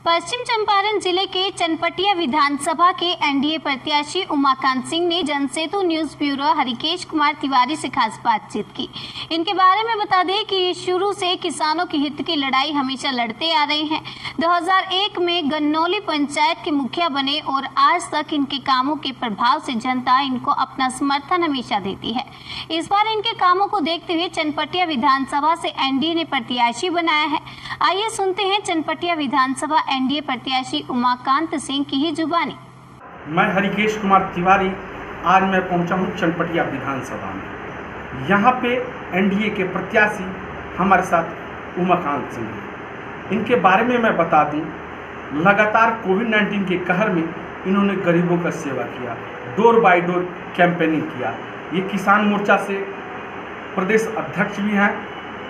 पश्चिम चंपारण जिले के चनपटिया विधानसभा के एनडीए प्रत्याशी उमाकांत सिंह ने जनसेतु न्यूज ब्यूरो हरिकेश कुमार तिवारी से खास बातचीत की। इनके बारे में बता दें कि ये शुरू से किसानों के हित की लड़ाई हमेशा लड़ते आ रहे हैं। 2001 में गन्नौली पंचायत के मुखिया बने और आज तक इनके कामों के प्रभाव से जनता इनको अपना समर्थन हमेशा देती है। इस बार इनके कामों को देखते हुए चनपटिया विधानसभा से एनडीए ने प्रत्याशी बनाया है। आइए सुनते हैं चनपटिया विधानसभा एनडीए प्रत्याशी उमाकांत सिंह की ही जुबानी। मैं हरिकेश कुमार तिवारी आज मैं पहुंचा हूं चनपटिया विधानसभा में। यहां पे एनडीए के प्रत्याशी हमारे साथ उमाकांत सिंह हैं। इनके बारे में मैं बता दूं, लगातार कोविड-19 के कहर में इन्होंने गरीबों का सेवा किया, डोर बाय डोर कैंपेनिंग किया। ये किसान मोर्चा से प्रदेश अध्यक्ष भी हैं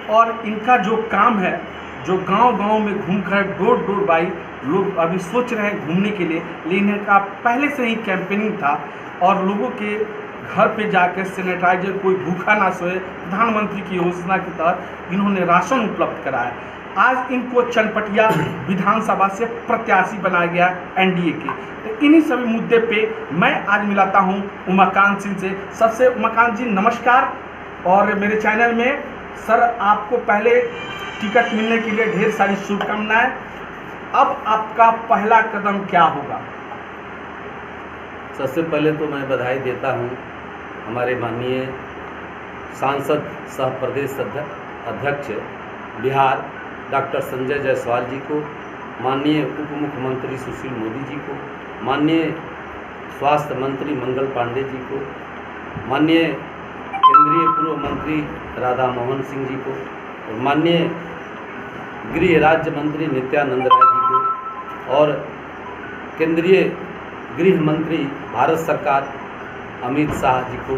और इनका जो काम है, जो गांव-गांव में घूमकर डोर बाई लोग अभी सोच रहे हैं घूमने के लिए, लेकिन इनका पहले से ही कैंपेनिंग था और लोगों के घर पे जाकर सैनिटाइजर, कोई भूखा ना सोए, प्रधानमंत्री की योजना के तहत इन्होंने राशन उपलब्ध कराया। आज इनको चनपटिया विधानसभा से प्रत्याशी बनाया गया एनडीए के। तो इन्हीं सभी मुद्दे पे मैं आज मिलाता हूं उमाकांत सिंह से। सबसे उमाकांत जी नमस्कार। और मेरे चैनल में सर आपको पहले टिकट मिलने के लिए ढेर सारी शुभकामनाएं। अब आपका पहला कदम क्या होगा? सबसे पहले तो मैं बधाई देता हूं हमारे माननीय सांसद सह प्रदेश अध्यक्ष बिहार डॉक्टर संजय जायसवाल जी को, माननीय उप मुख्यमंत्री सुशील मोदी जी को, माननीय स्वास्थ्य मंत्री मंगल पांडे जी को, माननीय केंद्रीय पूर्व मंत्री राधा मोहन सिंह जी को और माननीय गृह राज्य मंत्री नित्यानंद राय जी को और केंद्रीय गृह मंत्री भारत सरकार अमित शाह जी को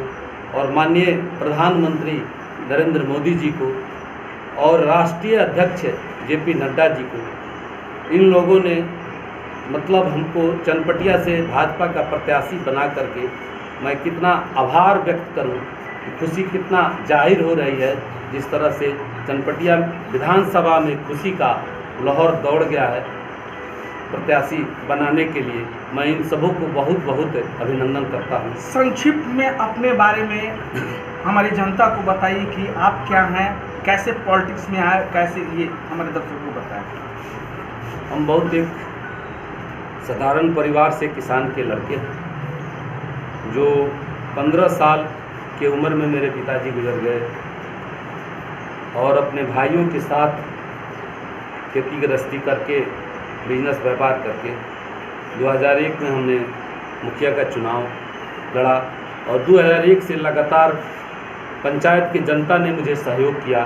और माननीय प्रधानमंत्री नरेंद्र मोदी जी को और राष्ट्रीय अध्यक्ष जेपी नड्डा जी को, इन लोगों ने मतलब हमको चनपटिया से भाजपा का प्रत्याशी बना करके मैं कितना आभार व्यक्त करूं, खुशी कितना जाहिर हो रही है। जिस तरह से चनपटिया विधानसभा में खुशी का लाहौर दौड़ गया है प्रत्याशी बनाने के लिए, मैं इन सबों को बहुत बहुत अभिनंदन करता हूं। संक्षिप्त में अपने बारे में हमारी जनता को बताइए कि आप क्या हैं, कैसे पॉलिटिक्स में आए, कैसे ये हमारे दर्शकों को बताएं। हम बहुत एक साधारण परिवार से किसान के लड़के हैं, जो 15 साल की उम्र में मेरे पिताजी गुजर गए और अपने भाइयों के साथ खेती गृहस्थी करके बिजनेस व्यापार करके 2001 में हमने मुखिया का चुनाव लड़ा और 2001 से लगातार पंचायत की जनता ने मुझे सहयोग किया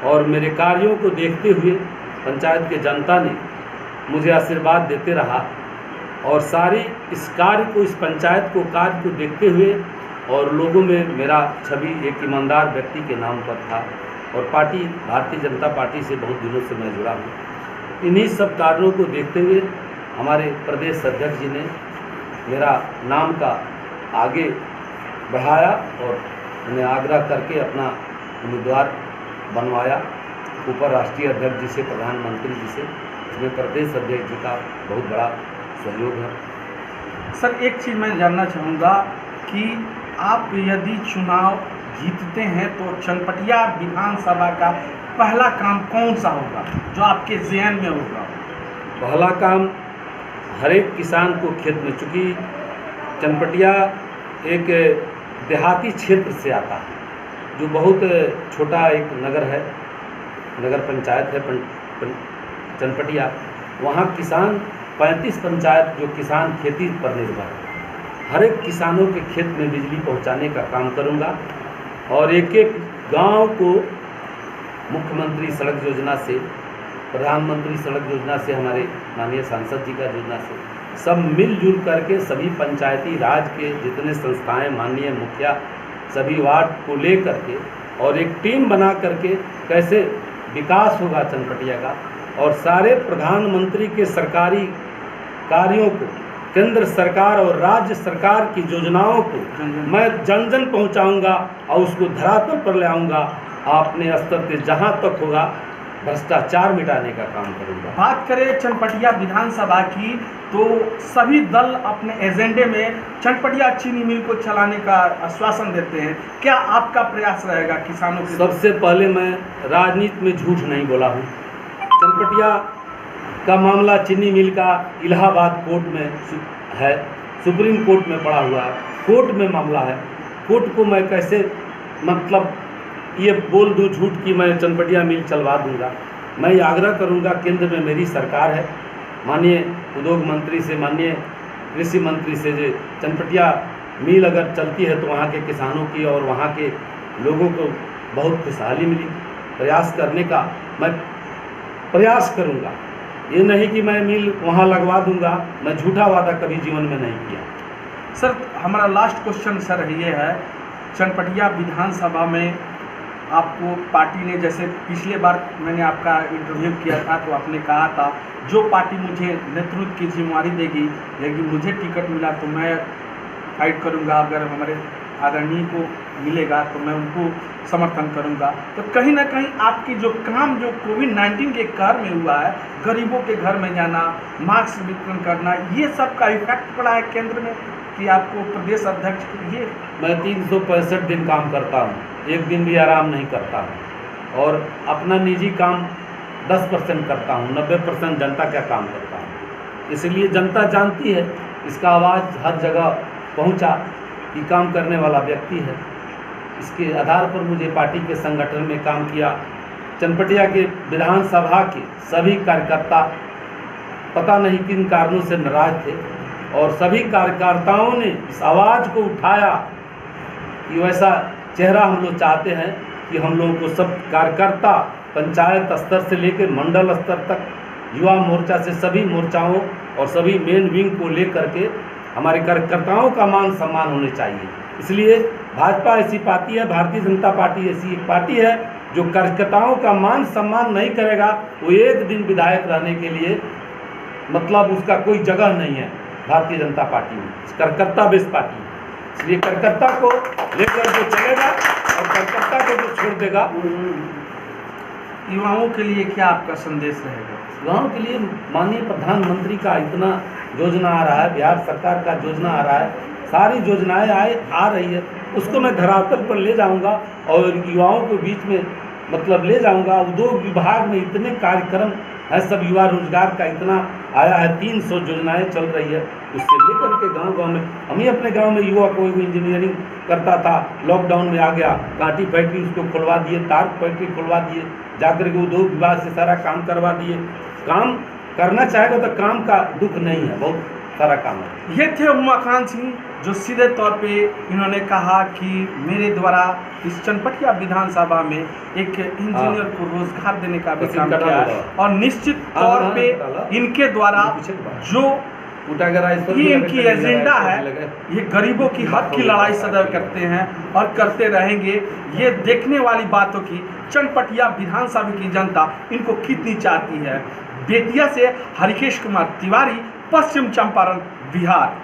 और मेरे कार्यों को देखते हुए पंचायत की जनता ने मुझे आशीर्वाद देते रहा और सारी इस कार्य को, इस पंचायत को, कार्य को देखते हुए और लोगों में मेरा छवि एक ईमानदार व्यक्ति के नाम पर था और पार्टी भारतीय जनता पार्टी से बहुत दिनों से मैं जुड़ा हूँ। इन्हीं सब कारणों को देखते हुए हमारे प्रदेश अध्यक्ष जी ने मेरा नाम का आगे बढ़ाया और उन्हें आग्रह करके अपना उम्मीदवार बनवाया। ऊपर राष्ट्रीय अध्यक्ष जी से, प्रधानमंत्री जी से, इसमें प्रदेश अध्यक्ष जी का बहुत बड़ा सहयोग है। सर एक चीज़ मैं जानना चाहूँगा कि आप यदि चुनाव जीतते हैं तो चनपटिया विधानसभा का पहला काम कौन सा होगा जो आपके ज़हन में होगा? पहला काम हर एक किसान को खेत में, चूँकि चनपटिया एक देहाती क्षेत्र से आता है, जो बहुत छोटा एक नगर है, नगर पंचायत है चनपटिया। वहाँ किसान 35 पंचायत जो किसान खेती पर निर्भर है, हर एक किसानों के खेत में बिजली पहुंचाने का काम करूंगा और एक एक गांव को मुख्यमंत्री सड़क योजना से, प्रधानमंत्री सड़क योजना से, हमारे माननीय सांसद जी का योजना से सब मिलजुल करके सभी पंचायती राज के जितने संस्थाएं, माननीय मुखिया, सभी वार्ड को ले करके और एक टीम बना करके कैसे विकास होगा चनपटिया का और सारे प्रधानमंत्री के सरकारी कार्यों को, केंद्र सरकार और राज्य सरकार की योजनाओं को मैं जन जन पहुंचाऊंगा और उसको धरातल पर ले आऊंगा। अपने स्तर पे जहां तक होगा भ्रष्टाचार मिटाने का काम करूँगा। बात करें चनपटिया विधानसभा की, तो सभी दल अपने एजेंडे में चनपटिया चीनी मिल को चलाने का आश्वासन देते हैं। क्या आपका प्रयास रहेगा किसानों के? सबसे पहले मैं राजनीति में झूठ नहीं बोला हूँ। चनपटिया का मामला चीनी मिल का इलाहाबाद कोर्ट में है, सुप्रीम कोर्ट में पड़ा हुआ है, कोर्ट में मामला है। कोर्ट को मैं कैसे मतलब ये बोल दूँ झूठ कि मैं चनपटिया मिल चलवा दूंगा। मैं ये आग्रह करूंगा, केंद्र में मेरी सरकार है, माननीय उद्योग मंत्री से, माननीय कृषि मंत्री से, जो चनपटिया मिल अगर चलती है तो वहाँ के किसानों की और वहाँ के लोगों को बहुत खुशहाली मिली। प्रयास करने का मैं प्रयास करूंगा, ये नहीं कि मैं मिल वहाँ लगवा दूंगा। मैं झूठा वादा कभी जीवन में नहीं किया। सर, हमारा लास्ट क्वेश्चन सर ये है, चनपटिया विधानसभा में आपको पार्टी ने, जैसे पिछले बार मैंने आपका इंटरव्यू किया था तो आपने कहा था जो पार्टी मुझे नेतृत्व की जिम्मेदारी देगी, यदि मुझे टिकट मिला तो मैं फाइट करूंगा, अगर हमारे आदरणीय को मिलेगा तो मैं उनको समर्थन करूंगा। तो कहीं ना कहीं आपकी जो काम जो कोविड-19 के कहर में हुआ है, गरीबों के घर में जाना, मास्क वितरण करना, ये सब का इफेक्ट पड़ा है केंद्र में कि आपको प्रदेश अध्यक्ष के लिए? मैं 365 दिन काम करता हूँ, एक दिन भी आराम नहीं करता हूँ और अपना निजी काम 10% करता हूँ, 90% जनता का काम करता हूँ। इसलिए जनता जानती है, इसका आवाज़ हर जगह पहुँचा कि काम करने वाला व्यक्ति है। इसके आधार पर मुझे पार्टी के संगठन में काम किया। चनपटिया के विधानसभा के सभी कार्यकर्ता पता नहीं किन कारणों से नाराज थे और सभी कार्यकर्ताओं ने इस आवाज़ को उठाया कि वैसा चेहरा हम लोग चाहते हैं कि हम लोगों को सब कार्यकर्ता पंचायत स्तर से लेकर मंडल स्तर तक, युवा मोर्चा से सभी मोर्चाओं और सभी मेन विंग को लेकर के हमारे कार्यकर्ताओं का मान सम्मान होने चाहिए। इसलिए भाजपा ऐसी पार्टी है, भारतीय जनता पार्टी ऐसी एक पार्टी है जो कार्यकर्ताओं का मान सम्मान नहीं करेगा, वो एक दिन विधायक रहने के लिए मतलब उसका कोई जगह नहीं है भारतीय जनता पार्टी में। कार्यकर्ता बेस पार्टी है, इसलिए कार्यकर्ता को लेकर जो चलेगा और कार्यकर्ता को जो छोड़ देगा। युवाओं के लिए क्या आपका संदेश रहेगा? युवाओं के लिए माननीय प्रधानमंत्री का इतना योजना आ रहा है, बिहार सरकार का योजना आ रहा है, सारी योजनाएं आ रही है, उसको मैं धरातल पर ले जाऊंगा और युवाओं के बीच में मतलब ले जाऊंगा। उद्योग विभाग में इतने कार्यक्रम है, सब युवा रोजगार का इतना आया है, 300 योजनाएं चल रही है। उससे लेकर के गांव-गांव में, हम ही अपने गांव में युवा कोई भी इंजीनियरिंग करता था, लॉकडाउन में आ गया, कांटी फैक्ट्री उसको खुलवा दिए, तार फैक्ट्री खुलवा दिए, जाकर के उद्योग विभाग से सारा काम करवा दिए। काम करना चाहेगा तो काम का दुख नहीं है, बहुत सारा काम है। ये थे उमाकांत सिंह, जो सीधे तौर पे इन्होंने कहा कि मेरे द्वारा इस चनपटिया विधानसभा में एक इंजीनियर को रोजगार देने का भी काम किया है और निश्चित तौर पे इनके द्वारा जो ये इनकी एजेंडा है, ये गरीबों की हक की लड़ाई सदैव करते हैं और करते रहेंगे। ये देखने वाली बातों की चनपटिया विधानसभा की जनता इनको कितनी चाहती है। बेतिया से हरिकेश कुमार तिवारी, पश्चिम चंपारण, बिहार।